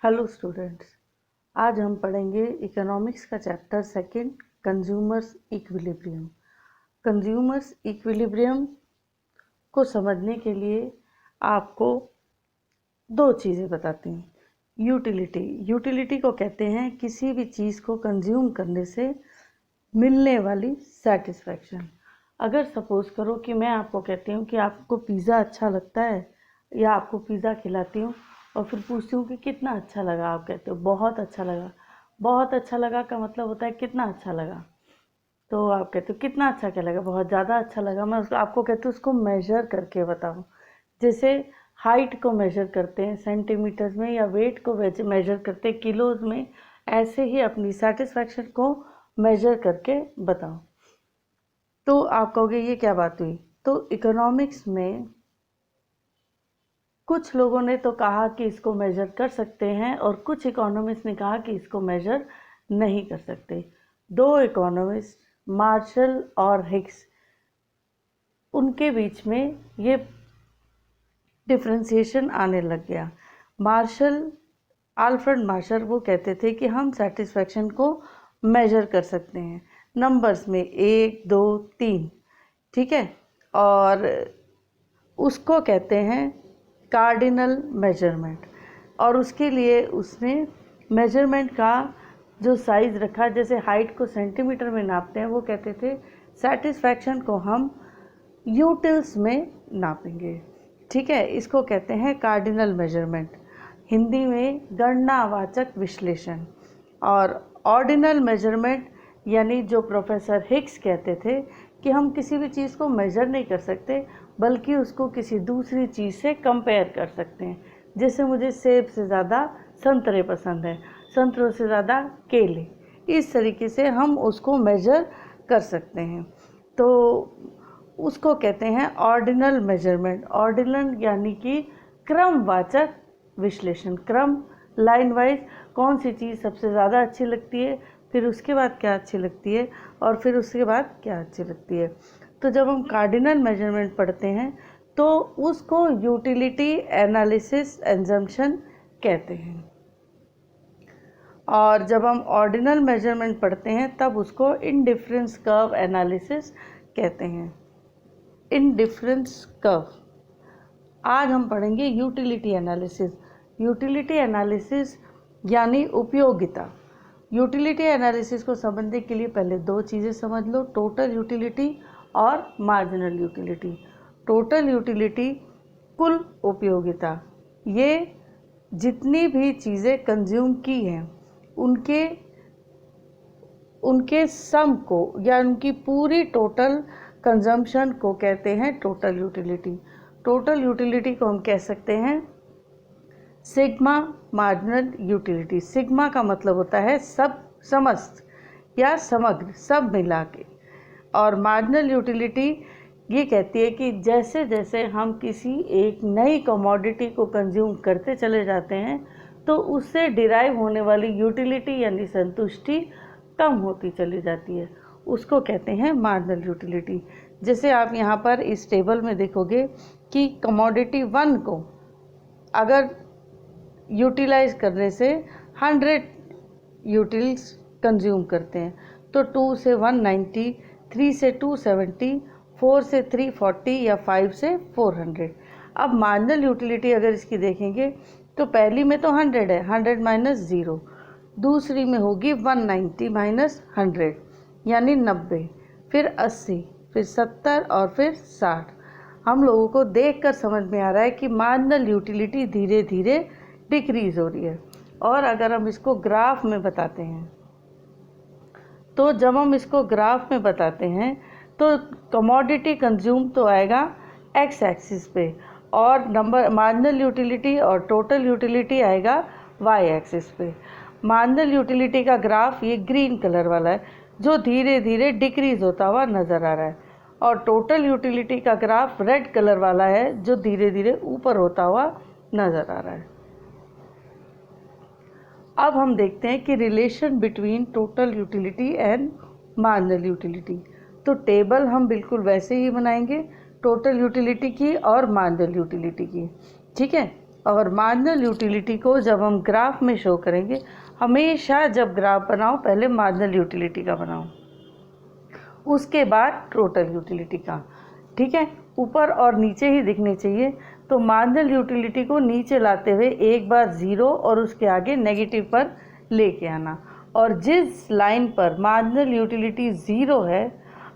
Hello students, आज हम पढ़ेंगे इकोनॉमिक्स का chapter second, consumers equilibrium. Consumers equilibrium को समझने के लिए आपको दो चीज़ें बताती हूँ। यूटिलिटी को कहते हैं किसी भी चीज़ को कंज्यूम करने से मिलने वाली सेटिस्फैक्शन। अगर सपोज़ करो कि मैं आपको कहती हूँ कि आपको पिज़्ज़ा अच्छा लगता है, या आपको पिज़्ज़ा खिलाती हूँ और फिर पूछती हूँ कि कितना अच्छा लगा, आप कहते हो बहुत अच्छा लगा। बहुत अच्छा लगा का मतलब होता है कितना अच्छा लगा। तो आप कहते हो कितना अच्छा क्या लगा, बहुत ज़्यादा अच्छा लगा। मैं उसको आपको कहती हूँ उसको मेजर करके बताओ। जैसे हाइट को मेजर करते हैं सेंटीमीटर्स में, या वेट को मेजर करते हैं किलोज में, ऐसे ही अपनी सेटिस्फैक्शन को मेजर करके बताओ। तो आप कहोगे ये क्या बात हुई। तो इकोनॉमिक्स में कुछ लोगों ने तो कहा कि इसको मेजर कर सकते हैं, और कुछ इकोनॉमिस्ट ने कहा कि इसको मेजर नहीं कर सकते। दो इकोनॉमिस्ट, मार्शल और हिग्स, उनके बीच में ये डिफ्रेंसिएशन आने लग गया। आल्फ्रेड मार्शल वो कहते थे कि हम सेटिस्फैक्शन को मेजर कर सकते हैं नंबर्स में 1, 2, 3, ठीक है। और उसको कहते हैं कार्डिनल मेजरमेंट। और उसके लिए उसने मेजरमेंट का जो साइज़ रखा, जैसे हाइट को सेंटीमीटर में नापते हैं, वो कहते थे सेटिस्फैक्शन को हम यूटिल्स में नापेंगे, ठीक है। इसको कहते हैं कार्डिनल मेजरमेंट, हिंदी में गणनावाचक विश्लेषण। और ऑर्डिनल मेजरमेंट यानी जो प्रोफेसर हिग्स कहते थे कि हम किसी भी चीज़ को मेजर नहीं कर सकते, बल्कि उसको किसी दूसरी चीज़ से कंपेयर कर सकते हैं। जैसे मुझे सेब से ज़्यादा संतरे पसंद है, संतरों से ज़्यादा केले, इस तरीके से हम उसको मेजर कर सकते हैं। तो उसको कहते हैं ऑर्डिनल मेजरमेंट। ऑर्डिनल यानी कि क्रमवाचक विश्लेषण, क्रम, लाइन वाइज कौन सी चीज़ सबसे ज़्यादा अच्छी लगती है, फिर उसके बाद क्या अच्छी लगती है, और फिर उसके बाद क्या अच्छी लगती है। तो जब हम कार्डिनल मेजरमेंट पढ़ते हैं तो उसको यूटिलिटी एनालिसिस एजम्पशन कहते हैं, और जब हम ऑर्डिनल मेजरमेंट पढ़ते हैं तब उसको इनडिफरेंस कर्व एनालिसिस कहते हैं। Indifference curve. आज हम पढ़ेंगे यूटिलिटी एनालिसिस। यूटिलिटी एनालिसिस यानी उपयोगिता। यूटिलिटी एनालिसिस को समझने के लिए पहले दो चीज़ें समझ लो, टोटल यूटिलिटी और मार्जिनल यूटिलिटी। टोटल यूटिलिटी कुल उपयोगिता, ये जितनी भी चीज़ें कंज्यूम की हैं उनके सम को या उनकी पूरी टोटल कंजम्पशन को कहते हैं टोटल यूटिलिटी। टोटल यूटिलिटी को हम कह सकते हैं सिग्मा मार्जिनल यूटिलिटी। सिग्मा का मतलब होता है सब, समस्त या समग्र, सब मिला के। और मार्जिनल यूटिलिटी ये कहती है कि जैसे जैसे हम किसी एक नई कमोडिटी को कंज्यूम करते चले जाते हैं तो उससे डिराइव होने वाली यूटिलिटी यानी संतुष्टि कम होती चली जाती है, उसको कहते हैं मार्जिनल यूटिलिटी। जैसे आप यहाँ पर इस टेबल में देखोगे कि कमोडिटी 1 को अगर यूटिलाइज करने से 100 यूटिल्स कंज्यूम करते हैं, तो 2 से 190, 3 से 270, 4 से 340 या 5 से 400। अब मार्जिनल यूटिलिटी अगर इसकी देखेंगे तो पहली में तो 100 है, 100 माइनस 0। दूसरी में होगी 190 माइनस 100 यानी 90, फिर 80, फिर 70 और फिर 60। हम लोगों को देखकर समझ में आ रहा है कि मार्जिनल यूटिलिटी धीरे धीरे डिक्रीज़ हो रही है। और अगर हम इसको ग्राफ में बताते हैं, तो जब हम इसको ग्राफ में बताते हैं तो कमोडिटी कंज्यूम तो आएगा एक्स एक्सिस पे, और नंबर मार्जिनल यूटिलिटी और टोटल यूटिलिटी आएगा वाई एक्सिस पे। मार्जिनल यूटिलिटी का ग्राफ ये ग्रीन कलर वाला है जो धीरे धीरे डिक्रीज़ होता हुआ नज़र आ रहा है, और टोटल यूटिलिटी का ग्राफ रेड कलर वाला है जो धीरे धीरे ऊपर होता हुआ नज़र आ रहा है। अब हम देखते हैं कि relation between total utility and marginal utility. तो टेबल हम बिल्कुल वैसे ही बनाएंगे, टोटल यूटिलिटी की और मार्जिनल यूटिलिटी की, ठीक है। और मार्जिनल यूटिलिटी को जब हम ग्राफ में शो करेंगे, हमेशा जब ग्राफ बनाओ पहले मार्जिनल यूटिलिटी का बनाओ, उसके बाद टोटल यूटिलिटी का, ठीक है। ऊपर और नीचे ही दिखने चाहिए। तो मार्जिनल यूटिलिटी को नीचे लाते हुए एक बार ज़ीरो और उसके आगे नेगेटिव पर लेके आना, और जिस लाइन पर मार्जिनल यूटिलिटी ज़ीरो है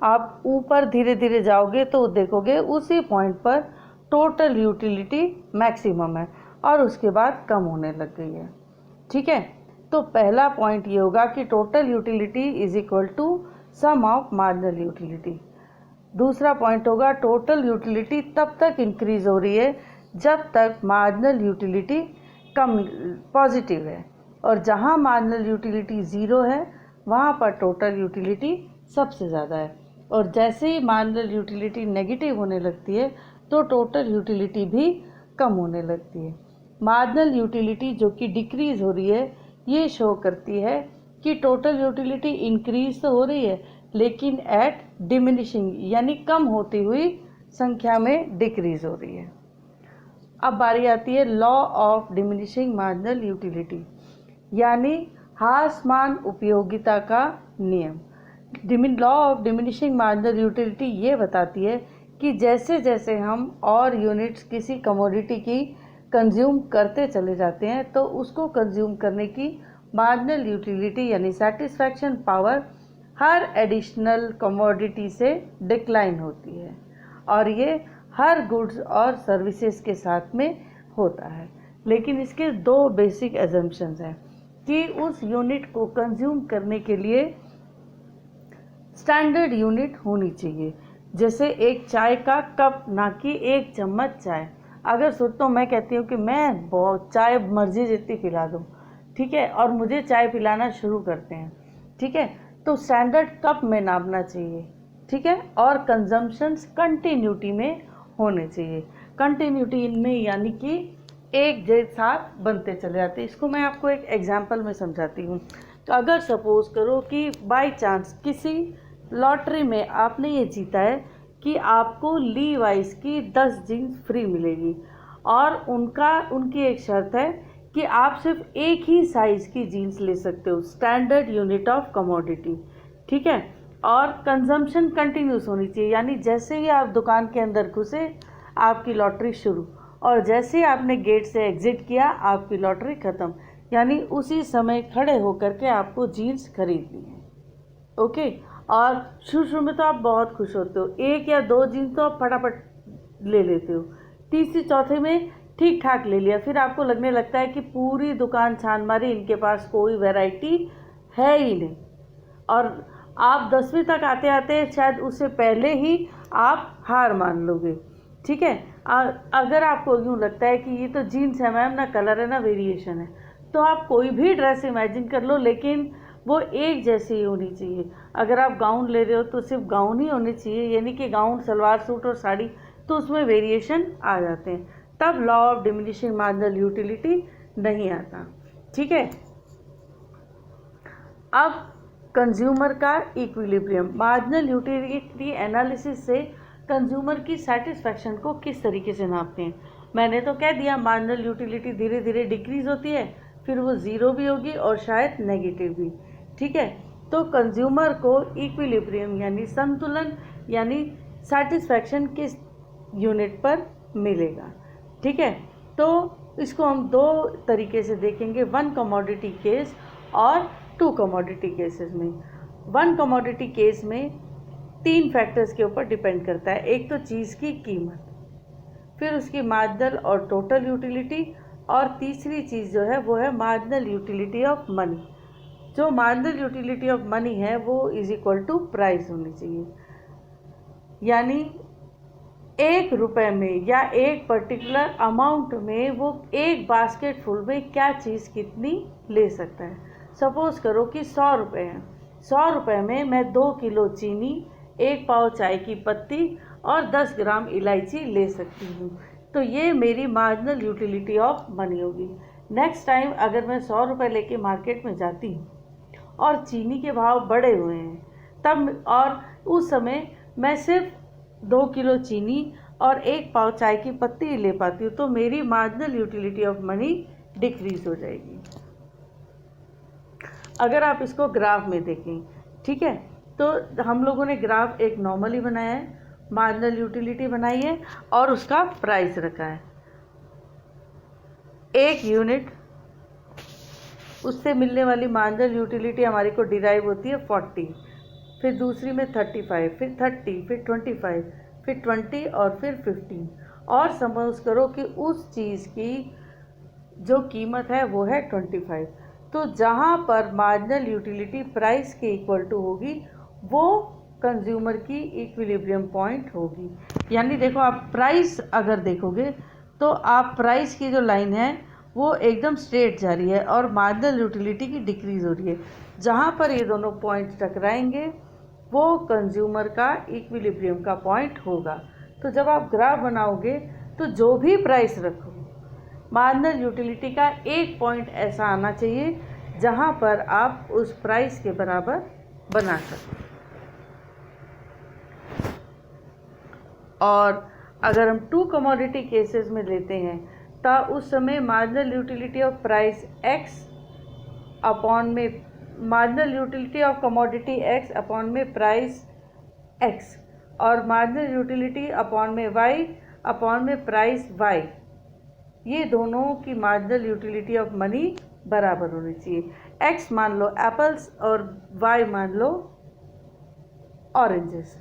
आप ऊपर धीरे धीरे जाओगे तो देखोगे उसी पॉइंट पर टोटल यूटिलिटी मैक्सिमम है और उसके बाद कम होने लग गई है, ठीक है। तो पहला पॉइंट ये होगा कि total utility is equal to sum of marginal utility. दूसरा पॉइंट होगा टोटल यूटिलिटी तब तक इंक्रीज हो रही है जब तक मार्जिनल यूटिलिटी कम पॉजिटिव है, और जहाँ मार्जिनल यूटिलिटी ज़ीरो है वहाँ पर टोटल यूटिलिटी सबसे ज़्यादा है, और जैसे ही मार्जिनल यूटिलिटी नेगेटिव होने लगती है तो टोटल यूटिलिटी भी कम होने लगती है। मार्जिनल यूटिलिटी जो कि डिक्रीज़ हो रही है ये शो करती है कि टोटल यूटिलिटी इंक्रीज तो हो रही है लेकिन एट डिमिनिशिंग, यानी कम होती हुई संख्या में डिक्रीज हो रही है। अब बारी आती है law of diminishing marginal utility, यानी ह्रासमान उपयोगिता का नियम। Law of diminishing marginal utility ये बताती है कि जैसे जैसे हम और यूनिट्स किसी कमोडिटी की कंज्यूम करते चले जाते हैं तो उसको कंज्यूम करने की मार्जिनल यूटिलिटी यानी सेटिस्फैक्शन पावर हर एडिशनल कमोडिटी से डिक्लाइन होती है, और ये हर गुड्स और सर्विसेज के साथ में होता है। लेकिन इसके दो बेसिक एजम्पशंस हैं कि उस यूनिट को कंज्यूम करने के लिए स्टैंडर्ड यूनिट होनी चाहिए, जैसे एक चाय का कप, ना कि एक चम्मच चाय। अगर सोचो मैं कहती हूँ कि मैं बहुत चाय मर्जी जितनी पिला दूँ, ठीक है, और मुझे चाय पिलाना शुरू करते हैं, ठीक है, तो स्टैंडर्ड कप में नापना चाहिए, ठीक है, और कंजम्पशंस कंटिन्यूटी में होने चाहिए। कंटिन्यूटी इनमें यानी कि एक जैसा बनते चले जाते हैं। इसको मैं आपको एक एग्जांपल में समझाती हूँ। तो अगर सपोज करो कि बाय चांस किसी लॉटरी में आपने ये जीता है कि आपको लीवाइस की 10 जीन्स फ्री मिलेगी, और उनकी एक शर्त है कि आप सिर्फ एक ही साइज़ की जीन्स ले सकते हो, स्टैंडर्ड यूनिट ऑफ कमोडिटी, ठीक है, और कंजम्पशन कंटिन्यूस होनी चाहिए, यानी जैसे ही आप दुकान के अंदर घुसे आपकी लॉटरी शुरू, और जैसे ही आपने गेट से एग्ज़िट किया आपकी लॉटरी ख़त्म, यानी उसी समय खड़े होकर के आपको जीन्स खरीदनी है, ओके। और शुरू में तो आप बहुत खुश होते हो, एक या दो जीन्स तो आप फटाफट ले लेते हो, तीसरी चौथे में ठीक ठाक ले लिया, फिर आपको लगने लगता है कि पूरी दुकान छान मारी, इनके पास कोई वैरायटी है ही नहीं, और आप 10वीं तक आते आते शायद उससे पहले ही आप हार मान लोगे, ठीक है। अगर आपको यूँ लगता है कि ये तो जीन्स है मैम, ना कलर है ना वेरिएशन है, तो आप कोई भी ड्रेस इमेजिन कर लो, लेकिन वो एक जैसी ही होनी चाहिए। अगर आप गाउन ले रहे हो तो सिर्फ गाउन ही होनी चाहिए, यानी कि गाउन, सलवार सूट और साड़ी, तो उसमें वेरिएशन आ जाते हैं, तब law of diminishing marginal utility नहीं आता, ठीक है। अब कंज्यूमर का इक्विलिब्रियम, मार्जिनल यूटिलिटी एनालिसिस से कंज्यूमर की सेटिस्फैक्शन को किस तरीके से नापते हैं। मैंने तो कह दिया मार्जिनल यूटिलिटी धीरे धीरे डिक्रीज होती है, फिर वो ज़ीरो भी होगी और शायद नेगेटिव भी, ठीक है। तो कंज्यूमर को इक्विलिब्रियम यानी संतुलन यानी सेटिस्फैक्शन किस यूनिट पर मिलेगा, ठीक है। तो इसको हम दो तरीके से देखेंगे, वन कमोडिटी केस और टू कमोडिटी केसेस में। वन कमोडिटी केस में 3 फैक्टर्स के ऊपर डिपेंड करता है, एक तो चीज़ की कीमत, फिर उसकी मार्जिनल और टोटल यूटिलिटी, और तीसरी चीज़ जो है वो है मार्जिनल यूटिलिटी ऑफ मनी। जो मार्जिनल यूटिलिटी ऑफ मनी है वो इज इक्वल टू प्राइस होनी चाहिए, यानी 1 रुपये में या एक पर्टिकुलर अमाउंट में वो एक बास्केट फुल में क्या चीज़ कितनी ले सकता है। सपोज़ करो कि 100 रुपये हैं, 100 रुपये में मैं 2 किलो चीनी, 1 पाव चाय की पत्ती और 10 ग्राम इलायची ले सकती हूँ, तो ये मेरी मार्जिनल यूटिलिटी ऑफ मनी होगी। नेक्स्ट टाइम अगर मैं 100 रुपये लेके मार्केट में जाती हूँ और चीनी के भाव बढ़े हुए हैं तब, और उस समय मैं सिर्फ 2 किलो चीनी और 1 पाव चाय की पत्ती ले पाती हूँ तो मेरी marginal utility of money decrease हो जाएगी। अगर आप इसको ग्राफ में देखें, ठीक है, तो हम लोगों ने ग्राफ एक नॉर्मली बनाया है, मार्जिनल यूटिलिटी बनाई है और उसका प्राइस रखा है। 1 यूनिट उससे मिलने वाली मार्जिनल यूटिलिटी हमारी को डिराइव होती है 40, फिर दूसरी में 35, फिर 30, फिर 25, फिर 20 और फिर 15। और सपोज करो कि उस चीज़ की जो कीमत है वो है 25, तो जहाँ पर मार्जिनल यूटिलिटी प्राइस के इक्वल टू होगी वो कंज्यूमर की इक्विलिब्रियम पॉइंट होगी। यानी देखो, आप प्राइस अगर देखोगे तो आप प्राइस की जो लाइन है वो एकदम स्ट्रेट जा रही है और मार्जिनल यूटिलिटी की डिक्रीज हो रही है। जहाँ पर ये दोनों पॉइंट्स टकराएंगे वो कंज्यूमर का इक्विलिब्रियम का पॉइंट होगा। तो जब आप ग्राफ बनाओगे तो जो भी प्राइस रखो, मार्जिनल यूटिलिटी का एक पॉइंट ऐसा आना चाहिए जहाँ पर आप उस प्राइस के बराबर बना सकें। और अगर हम 2 कमोडिटी केसेस में लेते हैं तो उस समय marginal utility of price x upon में marginal utility of commodity x upon में प्राइस x और मार्जिनल यूटिलिटी अपॉन में y अपॉन में प्राइस y, ये दोनों की मार्जिनल यूटिलिटी ऑफ मनी बराबर होनी चाहिए। x मान लो एप्पल्स और y मान लो ऑरेंजेस,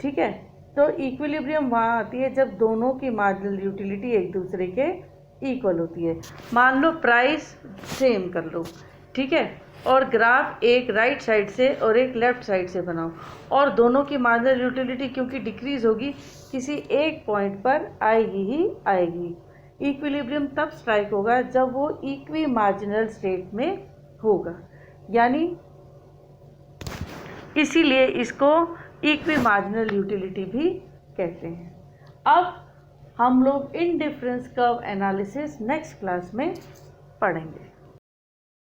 ठीक है। तो इक्विलिब्रियम वहाँ आती है जब दोनों की मार्जिनल यूटिलिटी एक दूसरे के इक्वल होती है। मान लो प्राइस सेम कर लो, ठीक है, और ग्राफ एक राइट साइड से और एक लेफ़्ट साइड से बनाओ और दोनों की मार्जिनल यूटिलिटी क्योंकि डिक्रीज़ होगी किसी एक पॉइंट पर आएगी ही आएगी। इक्विलिब्रियम तब स्ट्राइक होगा जब वो इक्वी मार्जिनल स्टेट में होगा, यानी इसीलिए इसको इक्वी मार्जिनल यूटिलिटी भी कहते हैं। अब हम लोग indifference curve analysis next class में पढ़ेंगे।